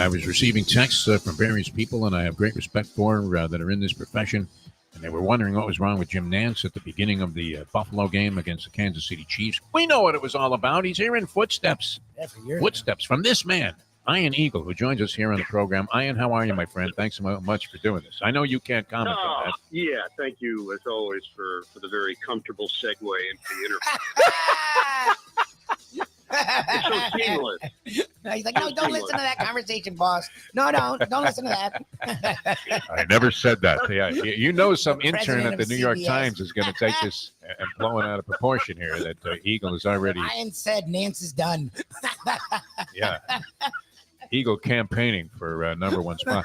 I was receiving texts from various people, and I have great respect for that are in this profession. And they were wondering what was wrong with Jim Nantz at the beginning of the Buffalo game against the Kansas City Chiefs. We know what it was all about. He's hearing footsteps. Footsteps from this man, Ian Eagle, who joins us here on the program. Ian, how are you, my friend? Thanks so much for doing this. I know you can't comment on that. Yeah, thank you, as always, for the very comfortable segue into the interview. It's so seamless. He's like, no, don't listen to that conversation, boss. No, don't listen to that. I never said that. Yeah, you know, some intern at the New York Times is going to take this and blow it out of proportion here. That Eagle is already. Ian said Nance is done. Yeah, Eagle campaigning for number one spot.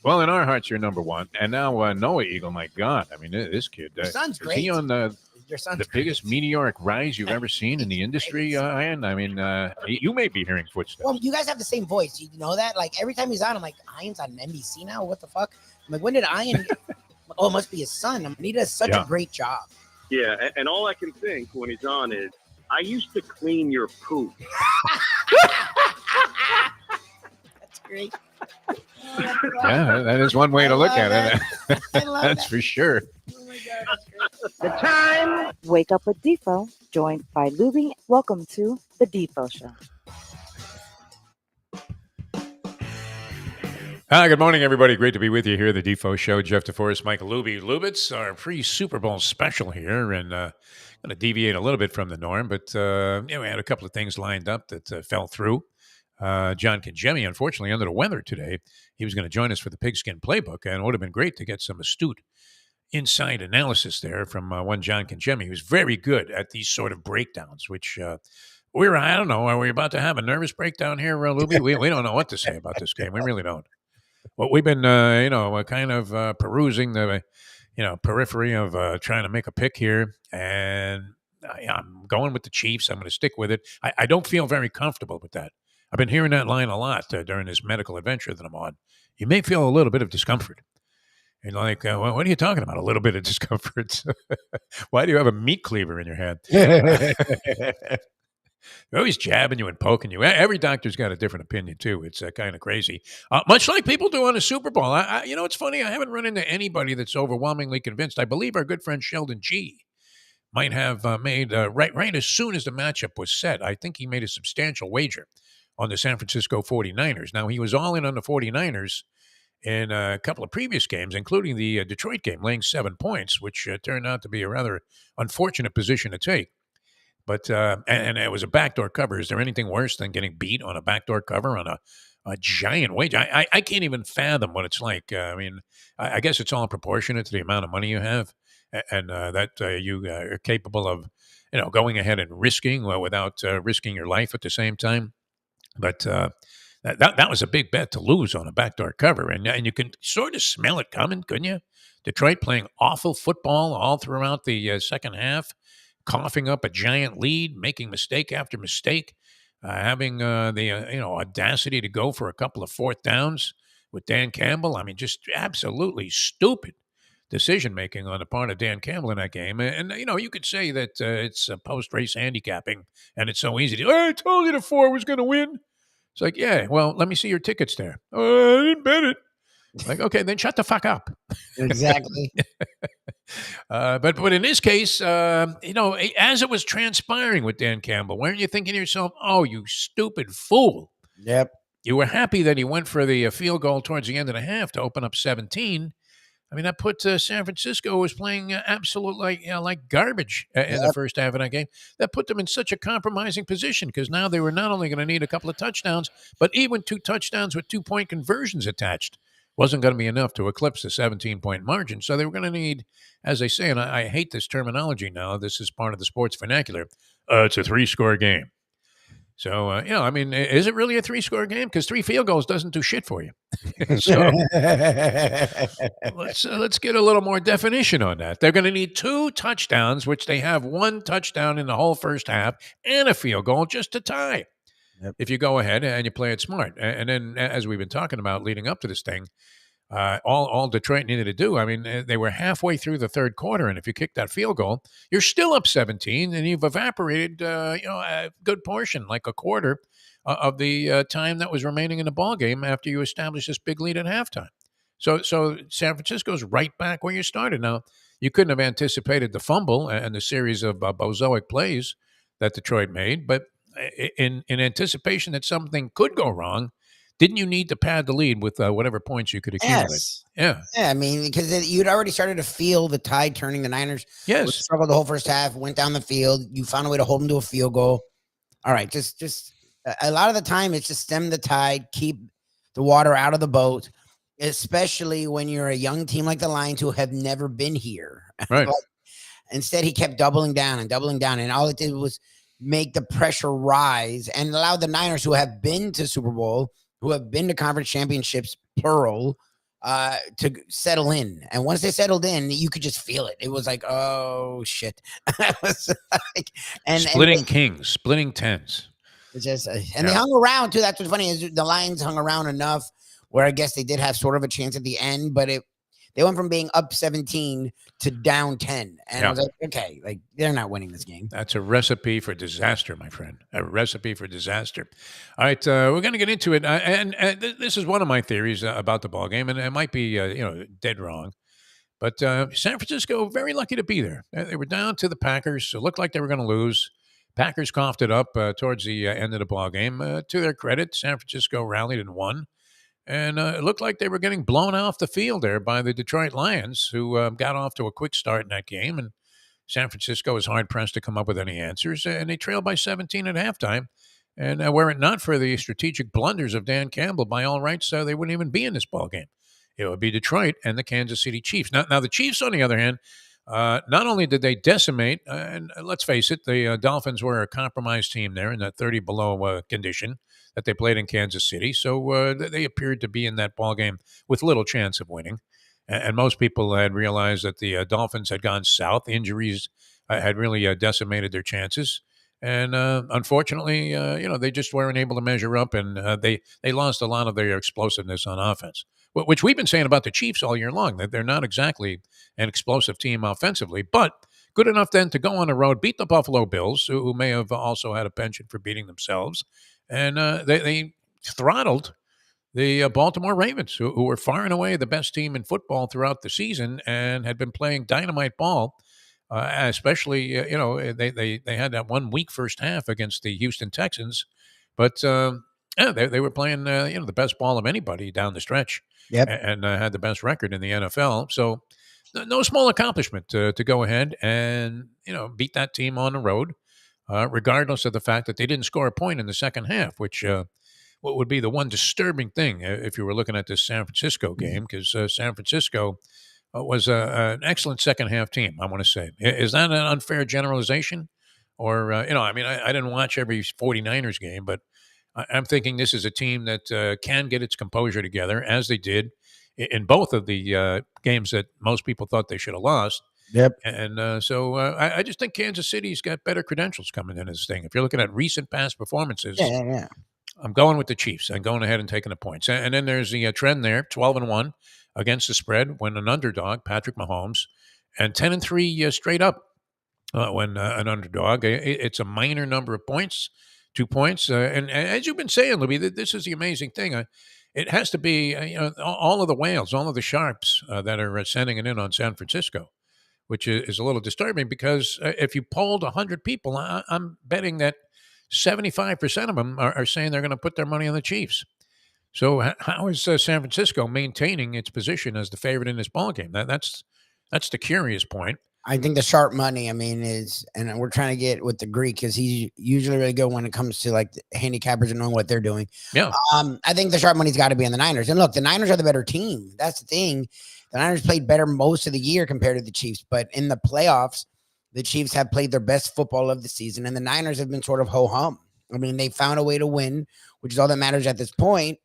Well, in our hearts, you're number one, and now Noah Eagle. My God, I mean, this kid. Your son's great. Is he on the biggest meteoric rise you've ever seen in the industry, Ian? I mean, you may be hearing footsteps. Well, you guys have the same voice. You know that? Like, every time he's on, I'm like, Ian's on NBC now? What the fuck? I'm like, when did Ian... Oh, it must be his son. I mean, he does such a great job. Yeah, and all I can think when he's on is, I used to clean your poop. That's great. Yeah, that is one way to look at it. That's for sure. Oh my God, that's great. The time. Wake up with Defo, joined by Lubie. Welcome to the Defo Show. Hi, good morning, everybody. Great to be with you here at the Defo Show. Jeff DeForest, Michael Lubie. Lubitz, our pre-Super Bowl special here, and going to deviate a little bit from the norm, but we had a couple of things lined up that fell through. John Congemi, unfortunately, under the weather today. He was going to join us for the Pigskin Playbook, and it would have been great to get some astute inside analysis there from one John Congemi, who's very good at these sort of breakdowns, which I don't know, are we about to have a nervous breakdown here, Lubie? We don't know what to say about this game. We really don't. Well, we've been, kind of perusing the, periphery of trying to make a pick here, and I'm going with the Chiefs. I'm going to stick with it. I don't feel very comfortable with that. I've been hearing that line a lot during this medical adventure that I'm on. You may feel a little bit of discomfort. And like, what are you talking about? A little bit of discomfort. Why do you have a meat cleaver in your hand? They're always jabbing you and poking you. Every doctor's got a different opinion, too. It's kind of crazy. Much like people do on the Super Bowl. It's funny. I haven't run into anybody that's overwhelmingly convinced. I believe our good friend Sheldon G. might have made, right as soon as the matchup was set, I think he made a substantial wager on the San Francisco 49ers. Now, he was all in on the 49ers in a couple of previous games, including the Detroit game, laying 7 points, which turned out to be a rather unfortunate position to take. But and it was a backdoor cover. Is there anything worse than getting beat on a backdoor cover on a giant wage? I can't even fathom what it's like. I guess it's all proportionate to the amount of money you have, and that you are capable of, going ahead and risking without risking your life at the same time. But that was a big bet to lose on a backdoor cover, and you can sort of smell it coming, couldn't you? Detroit playing awful football all throughout the second half, coughing up a giant lead, making mistake after mistake, having the audacity to go for a couple of fourth downs with Dan Campbell. I mean, just absolutely stupid decision making on the part of Dan Campbell in that game. And you could say that it's post-race handicapping, and it's so easy to. I told you the 4 was going to win. It's like, yeah, well, let me see your tickets there. I didn't bet it. Like, okay, then shut the fuck up. Exactly. But in this case, as it was transpiring with Dan Campbell, weren't you thinking to yourself, oh, you stupid fool? Yep. You were happy that he went for the field goal towards the end of the half to open up 17. I mean, that put San Francisco was playing absolutely like garbage in the first half of that game. That put them in such a compromising position because now they were not only going to need a couple of touchdowns, but even 2 touchdowns with 2-point conversions attached wasn't going to be enough to eclipse the 17-point margin. So they were going to need, as they say, and I hate this terminology now, this is part of the sports vernacular, it's a 3-score game. So, is it really a 3-score game? Because 3 field goals doesn't do shit for you. So let's get a little more definition on that. They're going to need 2 touchdowns, which they have 1 touchdown in the whole first half, and a field goal just to tie. Yep. If you go ahead and you play it smart. And then, as we've been talking about leading up to this thing, all Detroit needed to do, I mean, they were halfway through the third quarter, and if you kick that field goal, you're still up 17, and you've evaporated, a good portion, like a quarter of the time that was remaining in the ball game after you established this big lead at halftime. So San Francisco's right back where you started. Now, you couldn't have anticipated the fumble and the series of bozoic plays that Detroit made, but in anticipation that something could go wrong, didn't you need to pad the lead with whatever points you could accumulate? Yes. Yeah. Yeah, I mean, because you'd already started to feel the tide turning. The Niners Yes. struggled the whole first half, went down the field. You found a way to hold them to a field goal. All right, just a lot of the time, it's just stem the tide, keep the water out of the boat, especially when you're a young team like the Lions who have never been here. Right. Like, instead, he kept doubling down, and all it did was make the pressure rise and allow the Niners, who have been to Super Bowl, who have been to conference championships, plural, to settle in. And once they settled in, you could just feel it. It was like, oh shit. It was like, splitting kings, splitting tens. It's just, and they hung around too. That's what's funny is the Lions hung around enough where I guess they did have sort of a chance at the end, but they went from being up 17 to down 10. And I was like, okay, like they're not winning this game. That's a recipe for disaster, my friend. A recipe for disaster. All right, we're going to get into it. And this is one of my theories about the ball game, and it might be dead wrong. But San Francisco, very lucky to be there. They were down to the Packers. It looked like they were going to lose. Packers coughed it up towards the end of the ball game. To their credit, San Francisco rallied and won. And it looked like they were getting blown off the field there by the Detroit Lions, who got off to a quick start in that game. And San Francisco was hard-pressed to come up with any answers. And they trailed by 17 at halftime. And were it not for the strategic blunders of Dan Campbell, by all rights, they wouldn't even be in this ball game. It would be Detroit and the Kansas City Chiefs. Now the Chiefs, on the other hand, not only did they decimate, and let's face it, the Dolphins were a compromised team there in that 30 below condition that they played in Kansas City. So they appeared to be in that ball game with little chance of winning. And most people had realized that the Dolphins had gone south. Injuries had really decimated their chances. And unfortunately, they just weren't able to measure up, and they lost a lot of their explosiveness on offense, which we've been saying about the Chiefs all year long, that they're not exactly an explosive team offensively, but good enough then to go on the road, beat the Buffalo Bills, who may have also had a penchant for beating themselves. And they throttled the Baltimore Ravens, who were far and away the best team in football throughout the season and had been playing dynamite ball. Especially, they had that 1 week first half against the Houston Texans, but they were playing, the best ball of anybody down the stretch, and had the best record in the NFL. So, no small accomplishment to go ahead and beat that team on the road, regardless of the fact that they didn't score a point in the second half, which what would be the one disturbing thing if you were looking at this San Francisco game, because San Francisco was an excellent second half team, I want to say. Is that an unfair generalization? Or, I didn't watch every 49ers game, but I'm thinking this is a team that can get its composure together, as they did in both of the games that most people thought they should have lost. Yep. And so I just think Kansas City's got better credentials coming in this thing. If you're looking at recent past performances, I'm going with the Chiefs. I'm going ahead and taking the points. And then there's the trend there, 12-1 against the spread when an underdog, Patrick Mahomes, and 10-3 straight up when an underdog. It's a minor number of points, 2 points. And as you've been saying, Lubie, this is the amazing thing. It has to be all of the whales, all of the sharps that are sending it in on San Francisco, which is a little disturbing because if you polled 100 people, I'm betting that 75% of them are saying they're going to put their money on the Chiefs. So how is San Francisco maintaining its position as the favorite in this ballgame? That's the curious point. I think the sharp money, is, and we're trying to get with the Greek because he's usually really good when it comes to like the handicappers and knowing what they're doing. Yeah. I think the sharp money's got to be on the Niners. And look, the Niners are the better team. That's the thing. The Niners played better most of the year compared to the Chiefs, but in the playoffs, the Chiefs have played their best football of the season, and the Niners have been sort of ho-hum. They found a way to win, which is all that matters at this point.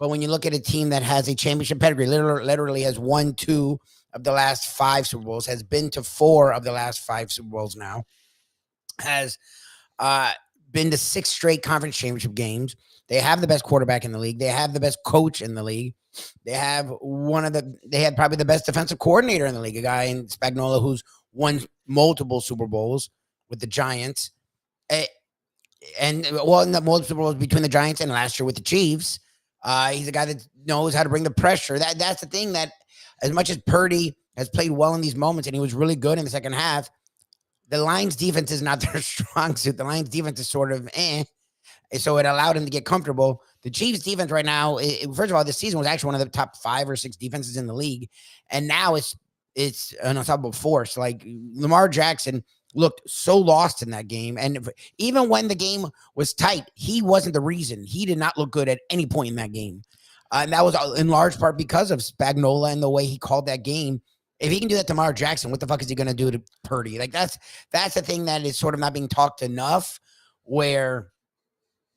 But when you look at a team that has a championship pedigree, literally has won 2 of the last 5 Super Bowls, has been to 4 of the last 5 Super Bowls now, has been to 6 straight conference championship games. They have the best quarterback in the league. They have the best coach in the league. They have they had probably the best defensive coordinator in the league, a guy in Spagnuolo who's won multiple Super Bowls with the Giants. and well, in the multiple Bowls between the Giants and last year with the Chiefs, he's a guy that knows how to bring the pressure. That's the thing that, as much as Purdy has played well in these moments and he was really good in the second half, the Lions defense is not their strong suit. The Lions defense is sort of so it allowed him to get comfortable. The Chiefs defense right now, first of all, this season was actually one of the top 5 or 6 defenses in the league, and now it's an unstoppable force. Like Lamar Jackson looked so lost in that game, and even when the game was tight, he wasn't the reason. He did not look good at any point in that game, and that was in large part because of Spagnuolo and the way he called that game. If he can do that to Lamar Jackson, what the fuck is he going to do to Purdy? Like that's the thing that is sort of not being talked enough, where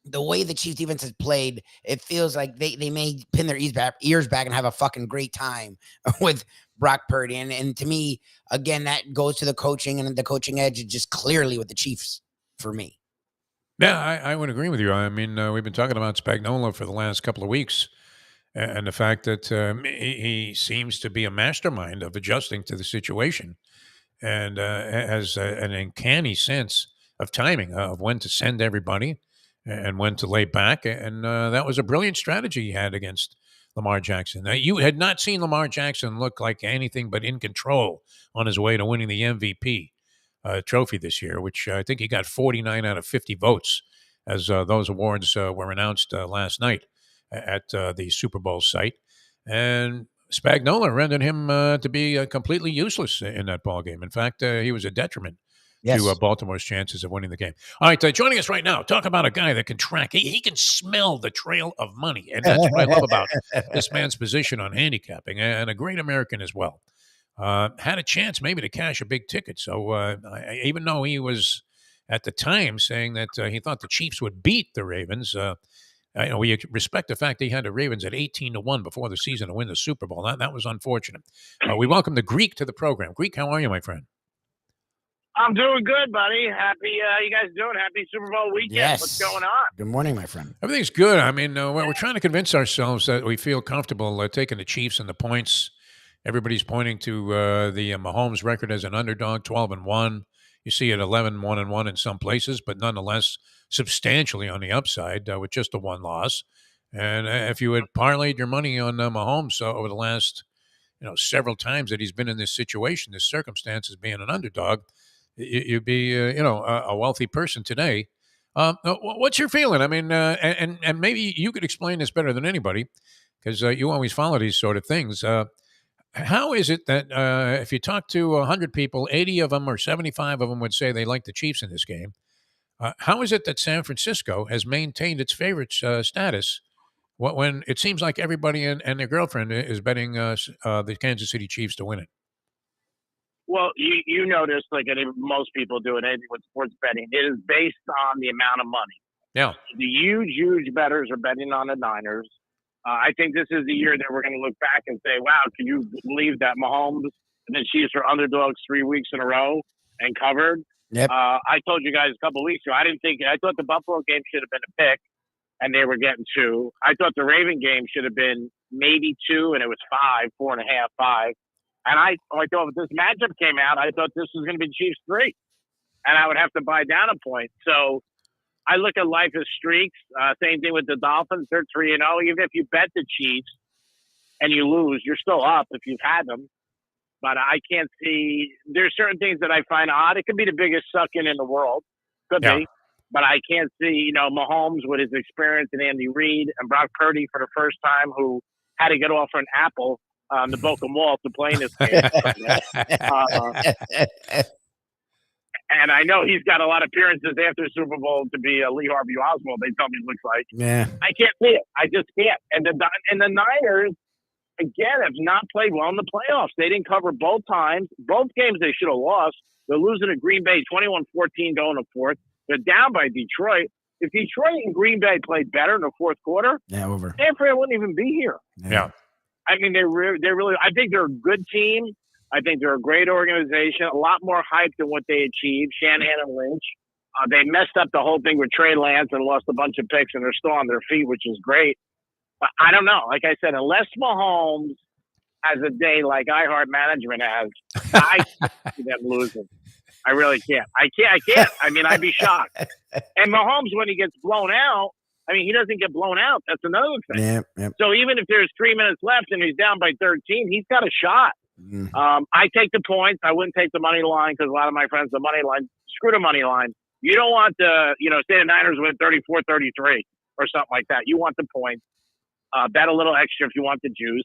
the way the Chiefs defense has played, it feels like they may pin their ears back and have a fucking great time with Brock Purdy. And to me, again, that goes to the coaching, and the coaching edge is just clearly with the Chiefs for me. Yeah, I would agree with you. I mean, we've been talking about Spagnuolo for the last couple of weeks, and the fact that he seems to be a mastermind of adjusting to the situation, and has an uncanny sense of timing of when to send everybody and when to lay back. And that was a brilliant strategy he had against Lamar Jackson. Now, you had not seen Lamar Jackson look like anything but in control on his way to winning the MVP trophy this year, which I think he got 49 out of 50 votes as those awards were announced last night at the Super Bowl site. And Spagnuolo rendered him to be completely useless in that ball game. In fact, he was a detriment to Baltimore's chances of winning the game. All right, joining us right now, talk about a guy that can track. He can smell the trail of money, and that's what I love about this man's position on handicapping, and a great American as well. Had a chance maybe to cash a big ticket. So even though he was at the time saying that he thought the Chiefs would beat the Ravens, we respect the fact that he had the Ravens at 18-1 before the season to win the Super Bowl. That was unfortunate. We welcome the Greek to the program. Greek, how are you, my friend? I'm doing good, buddy. Happy you guys doing? Happy Super Bowl weekend. Yes. What's going on? Good morning, my friend. Everything's good. I mean, we're trying to convince ourselves that we feel comfortable taking the Chiefs and the points. Everybody's pointing to the Mahomes record as an underdog, 12-1. You see it 11-1-1 in some places, but nonetheless substantially on the upside with just a one loss. And if you had parlayed your money on Mahomes over the last, several times that he's been in this situation, this circumstance as being an underdog, you'd be, a wealthy person today. What's your feeling? I mean, and maybe you could explain this better than anybody, because you always follow these sort of things. How is it that if you talk to 100 people, 80 of them or 75 of them would say they like the Chiefs in this game? How is it that San Francisco has maintained its favorite status when it seems like everybody and their girlfriend is betting the Kansas City Chiefs to win it? Well, you notice, like most people do it with sports betting, it is based on the amount of money. Yeah. The huge bettors are betting on the Niners. I think this is the year that we're going to look back and say, wow, can you believe that Mahomes and the Chiefs are underdogs 3 weeks in a row and covered? Yep. I told you guys a couple of weeks ago, I thought the Buffalo game should have been a pick, and they were getting 2. I thought the Raven game should have been maybe 2, and it was 5, 4.5, 5. And I thought if this matchup came out, I thought this was going to be Chiefs 3, and I would have to buy down a point. So I look at life as streaks. Same thing with the Dolphins. They're 3-0. Even if you bet the Chiefs and you lose, you're still up if you've had them. But I can't see. There's certain things that I find odd. It could be the biggest suck-in the world. Could be. But I can't see, Mahomes with his experience and Andy Reid and Brock Purdy for the first time, who had to get off an apple on the Boca Mall to play in this game. And I know he's got a lot of appearances after the Super Bowl to be a Lee Harvey Oswald, they tell me it looks like. Yeah. I can't see it. I just can't. And the Niners, again, have not played well in the playoffs. They didn't cover both times. Both games they should have lost. They're losing to Green Bay 21-14 going to fourth. They're down by Detroit. If Detroit and Green Bay played better in the fourth quarter, over. San Fran wouldn't even be here. Yeah. I mean, they're really. I think they're a good team. I think they're a great organization. A lot more hype than what they achieved. Shanahan and Lynch. They messed up the whole thing with Trey Lance and lost a bunch of picks, and they're still on their feet, which is great. But I don't know. Like I said, unless Mahomes has a day like iHeart Management has, I see them losing. I really can't. I can't. I mean, I'd be shocked. And Mahomes, when he gets blown out, I mean, he doesn't get blown out. That's another thing. Yeah. So even if there's 3 minutes left and he's down by 13, he's got a shot. Mm. I take the points. I wouldn't take the money line because a lot of my friends, the money line, screw the money line. You don't want the, say the Niners win 34-33 or something like that. You want the points. Bet a little extra if you want the juice.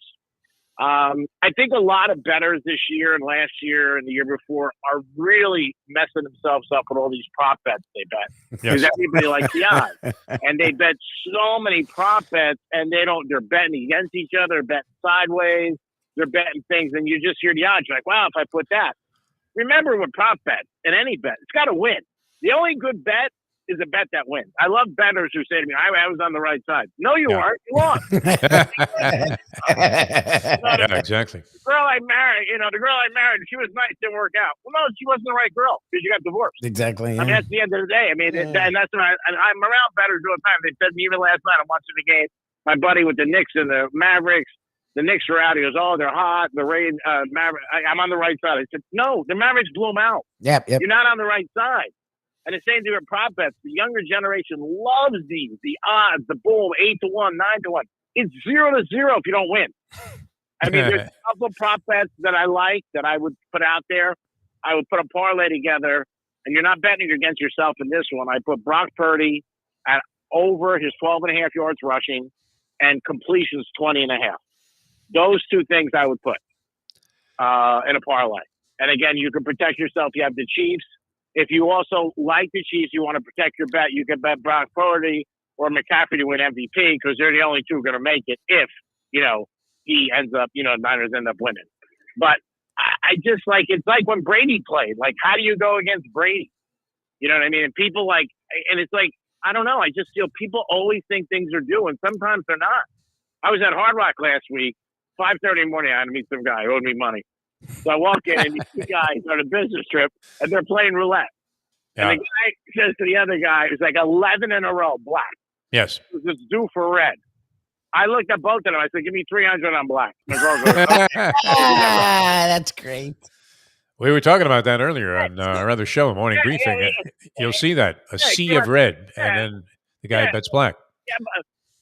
I think a lot of bettors this year and last year and the year before are really messing themselves up with all these prop bets they bet. Because everybody likes the odds. And they bet so many prop bets and they're betting against each other, betting sideways, they're betting things, and you just hear the odds. You're like, wow, if I put that. Remember with prop bets and any bet, it's got to win. The only good bet is a bet that wins. I love bettors who say to me, I was on the right side. No, you aren't. You lost. Yeah, exactly. The girl I married, she was nice, didn't work out. Well, no, she wasn't the right girl because you got divorced. Exactly. Yeah. I mean, that's the end of the day. I mean, and that's what I'm around bettors all the time. They said to me even last night, I'm watching the game. My buddy with the Knicks and the Mavericks, the Knicks are out. He goes, oh, they're hot. The Rain, Mavericks. I'm on the right side. I said, no, the Mavericks blew them out. Yep. You're not on the right side. And the same thing with prop bets. The younger generation loves these. The odds, the boom, 8-1, 9-1. It's 0-0 if you don't win. I mean, there's a couple prop bets that I like that I would put out there. I would put a parlay together, and you're not betting against yourself in this one. I put Brock Purdy at over his 12.5 yards rushing and completions 20.5. Those two things I would put in a parlay. And again, you can protect yourself. You have the Chiefs. If you also like the Chiefs, you want to protect your bet, you can bet Brock Purdy or McCaffrey to win MVP because they're the only two going to make it if, he ends up, Niners end up winning. But I just like, it's like when Brady played. Like, how do you go against Brady? You know what I mean? And people and it's like, I don't know. I just feel people always think things are due, and sometimes they're not. I was at Hard Rock last week, 5:30 in the morning. I had to meet some guy who owed me money. So I walk in and these two guys on a business trip and they're playing roulette. Yeah. And the guy says to the other guy, it's like 11 in a row, black. Yes. It's due for red. I looked at both of them. I said, give me 300 on black. My girl goes, okay. That's great. We were talking about that earlier on our other show, Morning Briefing. You'll see that, a sea of red, and then the guy bets black.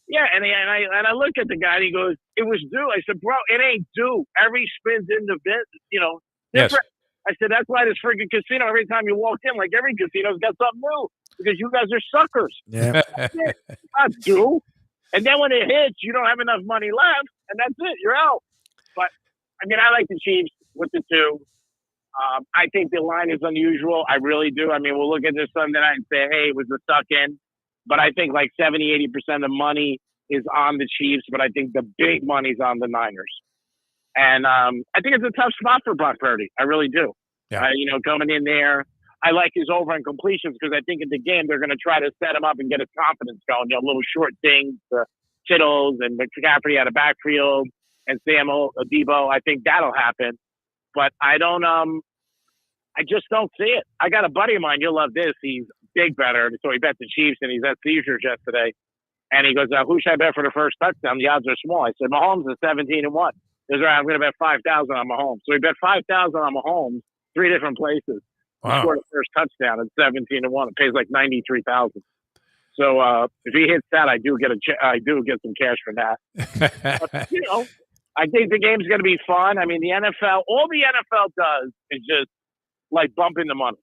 Yeah, and I looked at the guy and he goes, it was due. I said, bro, it ain't due. Every spin's different. Yes. I said, that's why this freaking casino, every time you walk in, like every casino's got something new because you guys are suckers. Yeah. It's not due. And then when it hits, you don't have enough money left, and that's it. You're out. But, I mean, I like the Chiefs with the two. I think the line is unusual. I really do. I mean, we'll look at this Sunday night and say, hey, it was a suck-in. But I think like 70, 80% of the money is on the Chiefs, but I think the big money's on the Niners. And I think it's a tough spot for Brock Purdy. I really do. Yeah. Coming in there, I like his over and completions because I think in the game they're going to try to set him up and get his confidence going. Little short things, Kittles and McCaffrey out of backfield and Samuel Debo. I think that'll happen. But I just don't see it. I got a buddy of mine. You'll love this. He's big better. So he bet the Chiefs and he's at Caesars yesterday. And he goes, who should I bet for the first touchdown? The odds are small. I said, Mahomes is 17-1. He goes, all right, I'm going to bet 5,000 on Mahomes. So he bet 5,000 on Mahomes, 3 different places. Wow. He scored the first touchdown at 17-1. It pays like 93,000. So if he hits that, I do get some cash from that. But, I think the game's going to be fun. I mean, the NFL, all the NFL does is just like bumping the money.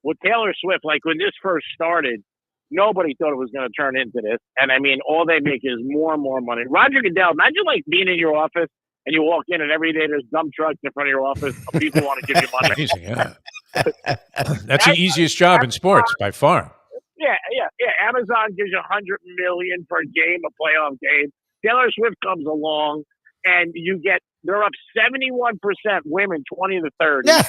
With Taylor Swift, like when this first started, nobody thought it was going to turn into this. And I mean, all they make is more and more money. Roger Goodell, imagine like being in your office and you walk in and every day there's dump trucks in front of your office. People want to give you money. Amazing, yeah. That's the easiest job in sports by far. Yeah. Amazon gives you $100 million per game, a playoff game. Taylor Swift comes along and they're up 71% women, 20 to 30. Yeah.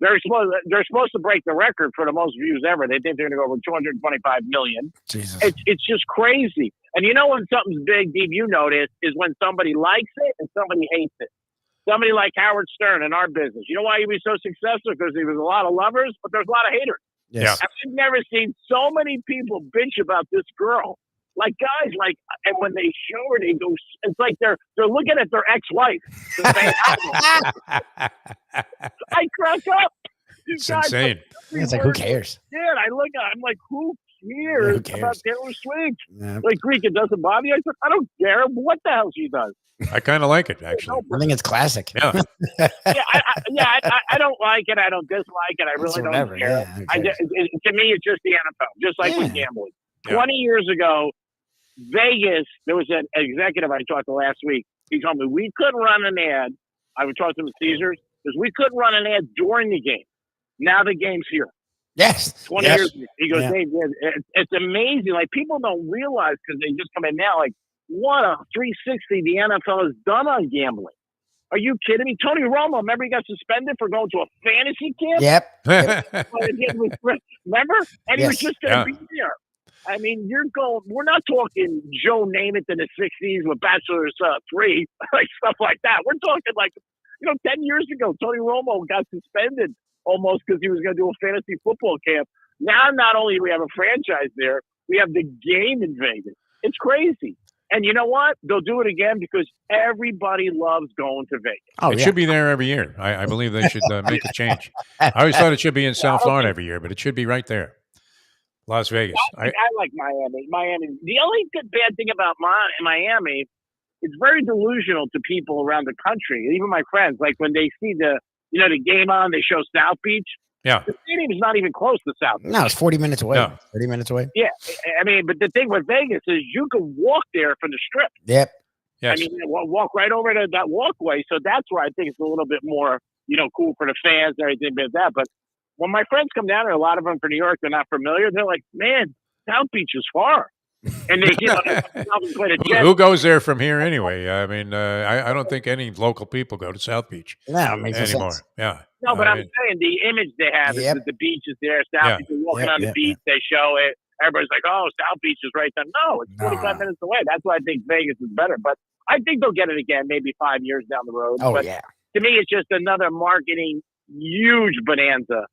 They're supposed to break the record for the most views ever. They think they're going to go over 225 million. Jesus. It's just crazy. And when something's big, Dave, you notice, is when somebody likes it and somebody hates it. Somebody like Howard Stern in our business. You know why he was so successful? Because there was a lot of lovers, but there's a lot of haters. Yes. I've never seen so many people bitch about this girl. Like guys, and when they show her, they go. It's like they're looking at their ex-wife. I crack up. these It's guys insane. It's like, who cares? Yeah, and I look at it, I'm like, who cares about Taylor Swift? Yeah. Like, Greek, it doesn't bother you? I said, I don't care what the hell she does. I kind of like it, actually. I think it's classic. Yeah. I don't like it. I don't dislike it. I really don't care. Yeah, To me, it's just the NFL, just like with gambling. Yeah. 20 years ago, Vegas, there was an executive I talked to last week. He told me we couldn't run an ad. I would talk to him at Caesars because we couldn't run an ad during the game. Now the game's here. Yes. 20 years ago. He goes, Dave, it's amazing. Like, people don't realize because they just come in now, like, what a 360 the NFL has done on gambling. Are you kidding me? Tony Romo, remember he got suspended for going to a fantasy camp? Yep. Remember? And he was just going to be there. I mean, we're not talking Joe Namath in the 60s with Bachelor's 3, like stuff like that. We're talking like, 10 years ago, Tony Romo got suspended almost because he was going to do a fantasy football camp. Now, not only do we have a franchise there, we have the game in Vegas. It's crazy. And you know what? They'll do it again because everybody loves going to Vegas. It should be there every year. I believe they should make a change. I always thought it should be in South Florida every year, but it should be right there. Las Vegas. I like Miami. The only bad thing about Miami, it's very delusional to people around the country, even my friends. Like when they see the game on, they show South Beach. Yeah. The stadium is not even close to South Beach. No, it's 40 minutes away. No. 30 minutes away. Yeah. I mean, but the thing with Vegas is you can walk there from the Strip. Yep. Yes. I mean, walk right over to that walkway. So that's where I think it's a little bit more, cool for the fans and everything like that. But when my friends come down there, a lot of them from New York, they're not familiar. They're like, man, South Beach is far. And they, who goes there from here anyway? I mean, I don't think any local people go to South Beach anymore. Yeah. No, but I'm saying the image they have is that the beach is there. South Beach, you're walking on the beach, they show it. Everybody's like, oh, South Beach is right there. No, it's 45 minutes away. That's why I think Vegas is better. But I think they'll get it again, maybe 5 years down the road. Oh, but yeah. To me, it's just another marketing huge bonanza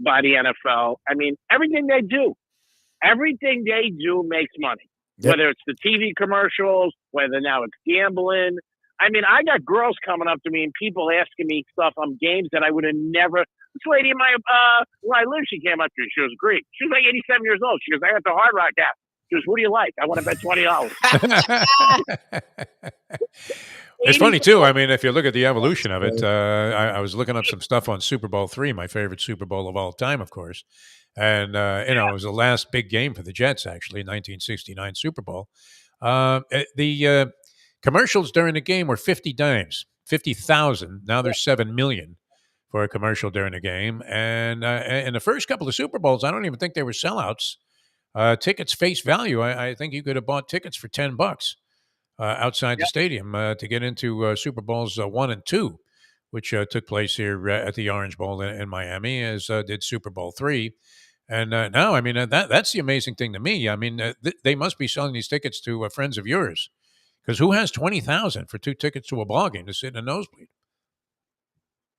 by the NFL. I mean, everything they do makes money. Yep. Whether it's the TV commercials, whether now it's gambling. I mean, I got girls coming up to me and people asking me stuff on games that I would have never. This lady in where I live, she came up to me. She was Greek. She was like 87 years old. She goes, I got the Hard Rock app. She goes, what do you like? I want to bet $20. It's funny, too. I mean, if you look at the evolution of it, I was looking up some stuff on Super Bowl III, my favorite Super Bowl of all time, of course. And, it was the last big game for the Jets, actually, 1969 Super Bowl. The commercials during the game were 50 dimes, 50,000. Now there's 7 million for a commercial during the game. And in the first couple of Super Bowls, I don't even think they were sellouts. Tickets face value. I think you could have bought tickets for $10 outside the stadium to get into Super Bowls 1 and 2, which took place here at the Orange Bowl in Miami, as did Super Bowl III. And now, I mean, that's the amazing thing to me. I mean, they must be selling these tickets to friends of yours, because who has $20,000 for 2 tickets to a ball game to sit in a nosebleed?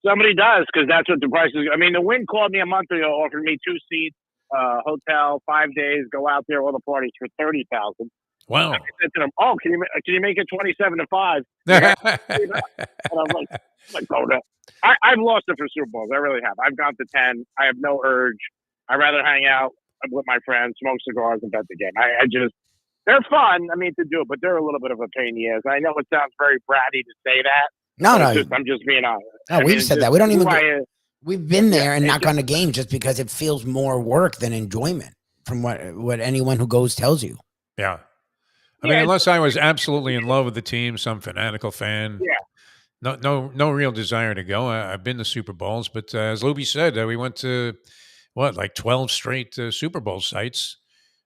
Somebody does, because that's what the price is. I mean, the Wynn called me a month ago, offered me 2 seats, hotel, 5 days, go out there, all the parties for $30,000. Wow! I said to them, "Oh, can you make it 27 to 5?" And I'm like, oh no. I've lost it for Super Bowls. I really have. I've gone to 10. I have no urge. I'd rather hang out with my friends, smoke cigars, and bet the game. They're fun. I mean, to do it, but they're a little bit of a pain in the ass. I know it sounds very bratty to say that. No. I'm just being honest. No, we've said that. We don't even. We've been there and not gone to games just because it feels more work than enjoyment, from what anyone who goes tells you. Yeah. I mean, unless I was absolutely in love with the team, some fanatical fan. Yeah. No real desire to go. I've been to Super Bowls, but as Lubie said, we went to 12 straight Super Bowl sites,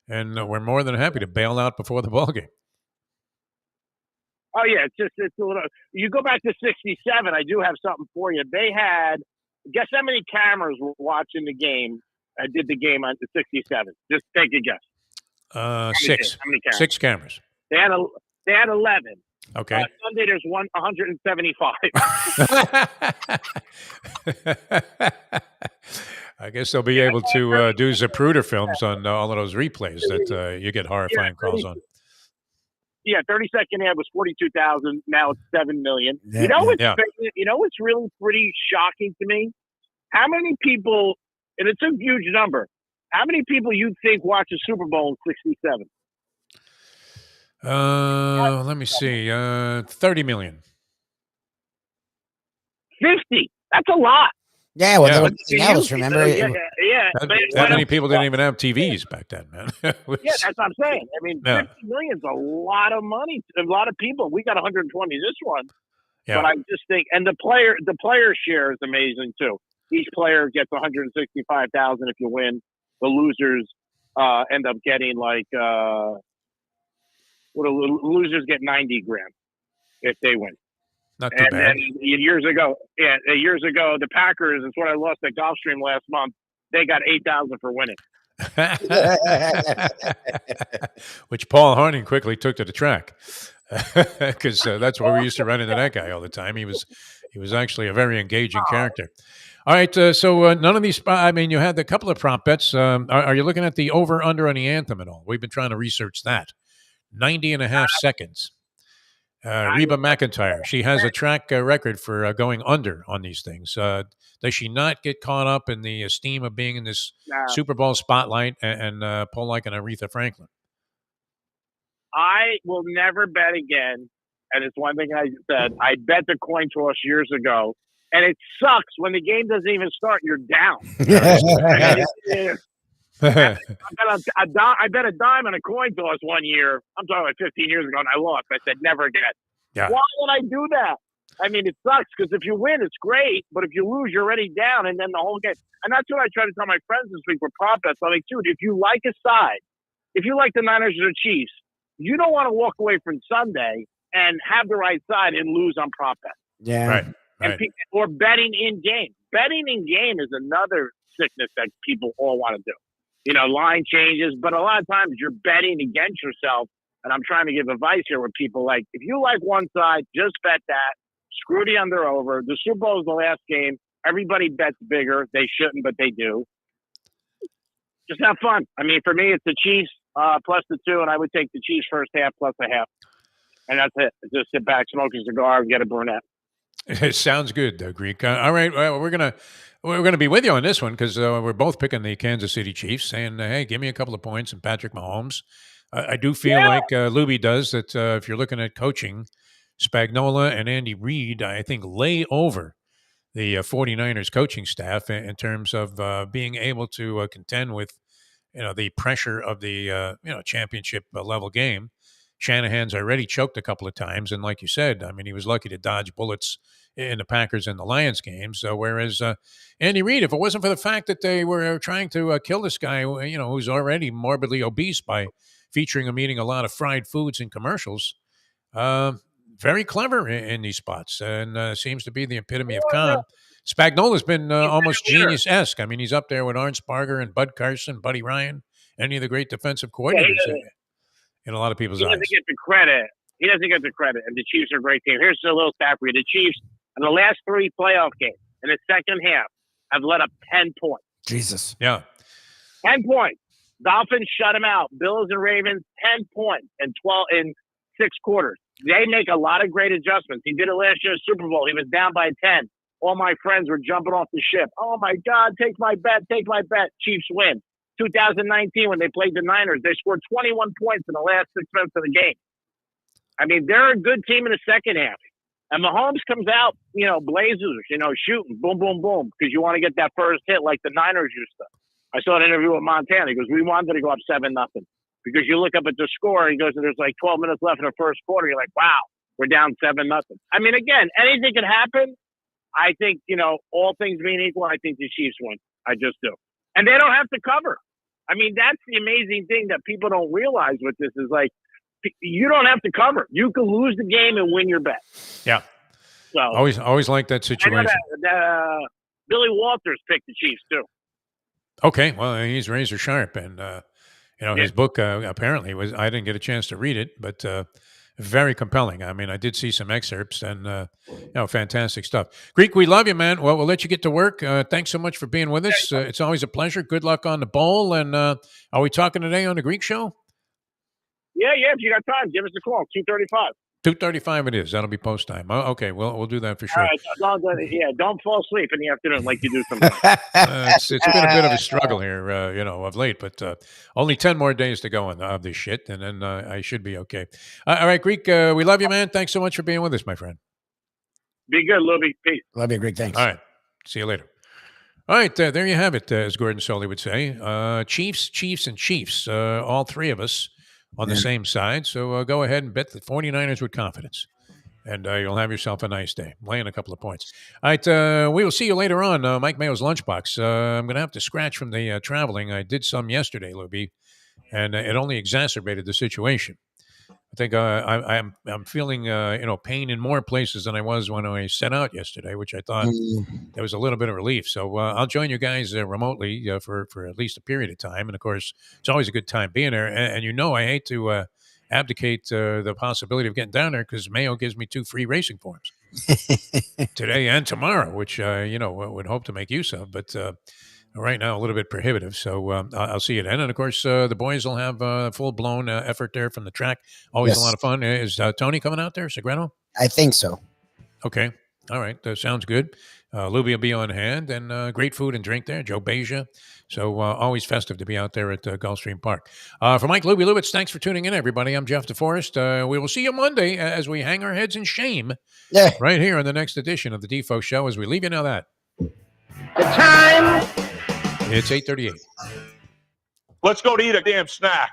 and we're more than happy to bail out before the ball game. Oh yeah, it's a little. You go back to '67. I do have something for you. They had, guess how many cameras were watching the game? I did the game on the '67. Just take a guess. 6. How many cameras? 6 cameras. They had 11. Okay. Sunday there's 175. I guess they'll be able to do Zapruder films on all of those replays that you get horrifying calls on. Yeah, 30-second ad was 42,000. Now it's 7 million. Yeah, You know what's really pretty shocking to me? How many people, and it's a huge number, how many people you think watch a Super Bowl in 67? Let me see. 30 million. 50. That's a lot. Yeah, well, Yeah. there was nothing else. Remember? Yeah. That many people didn't even have TVs back then, man. Yeah, that's what I'm saying. I mean, Yeah. 50 million is a lot of money. A lot of people. We got 120 this one. Yeah. But I just think, and the player share is amazing too. Each player gets 165,000 if you win. The losers end up getting like losers get 90 grand if they win. Not too And bad. then years ago, the Packers, that's what I lost at Gulfstream last month. They got 8,000 for winning. Which Paul Harning quickly took to the track, because that's where we used to run into that guy all the time. He was actually a very engaging character. All right, so none of these. I mean, you had a couple of prop bets. Are you looking at the over under on the anthem at all? We've been trying to research that. 90 and a half seconds. Reba McEntire, she has a track record for going under on these things. Does she not get caught up in the esteem of being in this Super Bowl spotlight and pull like an Aretha Franklin? I will never bet again. And it's one thing I said. I bet the coin toss years ago. And it sucks when the game doesn't even start, you're down. I bet a dime on a coin toss one year. I'm talking like 15 years ago, and I lost. I said, never again. Yeah. Why would I do that? I mean, it sucks because if you win, it's great. But if you lose, you're already down. And then the whole game. And that's what I try to tell my friends this week with prop bets. I'm like, dude, if you like a side, if you like the Niners or the Chiefs, you don't want to walk away from Sunday and have the right side and lose on prop bets. Yeah. Right. Or betting in game. Betting in game is another sickness that people all want to do. Line changes, but a lot of times you're betting against yourself. And I'm trying to give advice here with people like, if you like one side, just bet that. Screw the under over. The Super Bowl is the last game. Everybody bets bigger. They shouldn't, but they do. Just have fun. I mean, for me, it's the Chiefs plus the 2, and I would take the Chiefs first half plus a half. And that's it. Just sit back, smoke a cigar, and get a brunette. It sounds good, Greek. All right, well, we're gonna be with you on this one because we're both picking the Kansas City Chiefs, saying, "Hey, give me a couple of points and Patrick Mahomes." I do feel like Lubie does that. If you're looking at coaching, Spagnuolo and Andy Reid, I think lay over the 49ers coaching staff in terms of being able to contend with the pressure of the championship level game. Shanahan's already choked a couple of times, and like you said, I mean, he was lucky to dodge bullets in the Packers and the Lions games. Whereas Andy Reid, if it wasn't for the fact that they were trying to kill this guy, who's already morbidly obese by featuring him eating a lot of fried foods in commercials, very clever in these spots, and seems to be the epitome of calm. Spagnuolo's been almost genius-esque. I mean, he's up there with Arnsparger and Bud Carson, Buddy Ryan, any of the great defensive coordinators in a lot of people's eyes. He doesn't get the credit. And the Chiefs are a great team. Here's a little stat for you. The Chiefs, in the last 3 playoff games, in the second half, have let up 10 points. Jesus. Yeah. 10 points. Dolphins shut them out. Bills and Ravens, 10 points in 6 quarters. They make a lot of great adjustments. He did it last year at Super Bowl. He was down by 10. All my friends were jumping off the ship. Oh, my God, take my bet. Chiefs win. 2019, when they played the Niners, they scored 21 points in the last 6 minutes of the game. I mean, they're a good team in the second half. And Mahomes comes out, blazers, shooting, boom, boom, boom, because you want to get that first hit like the Niners used to. I saw an interview with Montana. He goes, we wanted to go up 7-0. Because you look up at the score, he goes, there's like 12 minutes left in the first quarter. You're like, wow, we're down 7-0. I mean, again, anything can happen. I think, all things being equal, I think the Chiefs win. I just do. And they don't have to cover. I mean, that's the amazing thing that people don't realize with this is like, you don't have to cover. You can lose the game and win your bet. Yeah. So always like that situation. Billy Walters picked the Chiefs too. Okay, well, he's razor sharp, and his book apparently was. I didn't get a chance to read it, but very compelling. I mean, I did see some excerpts, and fantastic stuff. Greek, we love you, man. Well, we'll let you get to work. Thanks so much for being with us. It's always a pleasure. Good luck on the bowl. And are we talking today on the Greek Show? Yeah. If you got time, give us a call. 2:35. 2:35 it is. That'll be post time. Oh, okay, we'll do that for All sure. right, don't fall asleep in the afternoon like you do sometimes. It's been a bit of a struggle here, of late, but only 10 more days to go on this shit, and then I should be okay. All right, Greek, we love you, man. Thanks so much for being with us, my friend. Be good, Lubie. Peace. Love you, Greg. Thanks. All right, see you later. All right, there you have it, as Gordon Soley would say. Chiefs, and Chiefs, all three of us on the same side. So go ahead and bet the 49ers with confidence. And you'll have yourself a nice day. Laying a couple of points. All right, we will see you later on. Mike Mayo's Lunchbox. I'm going to have to scratch from the traveling. I did some yesterday, Lubie, and it only exacerbated the situation. I think I'm feeling pain in more places than I was when I set out yesterday, which I thought there was a little bit of relief. So I'll join you guys remotely for at least a period of time. And of course, it's always a good time being there. And I hate to abdicate the possibility of getting down there because Mayo gives me 2 free racing forms today and tomorrow, which would hope to make use of. But right now, a little bit prohibitive. So I'll see you then. And of course, the boys will have a full-blown effort there from the track. Always a lot of fun. Is Tony coming out there, Segredo? I think so. Okay. All right. That sounds good. Lubie will be on hand, and great food and drink there. Joe Beja. So always festive to be out there at Gulfstream Park. For Mike Lubie Lubitz, thanks for tuning in, everybody. I'm Jeff DeForest. We will see you Monday as we hang our heads in shame right here on the next edition of the Defo Show as we leave you now that. The time. It's 8:38. Let's go to eat a damn snack.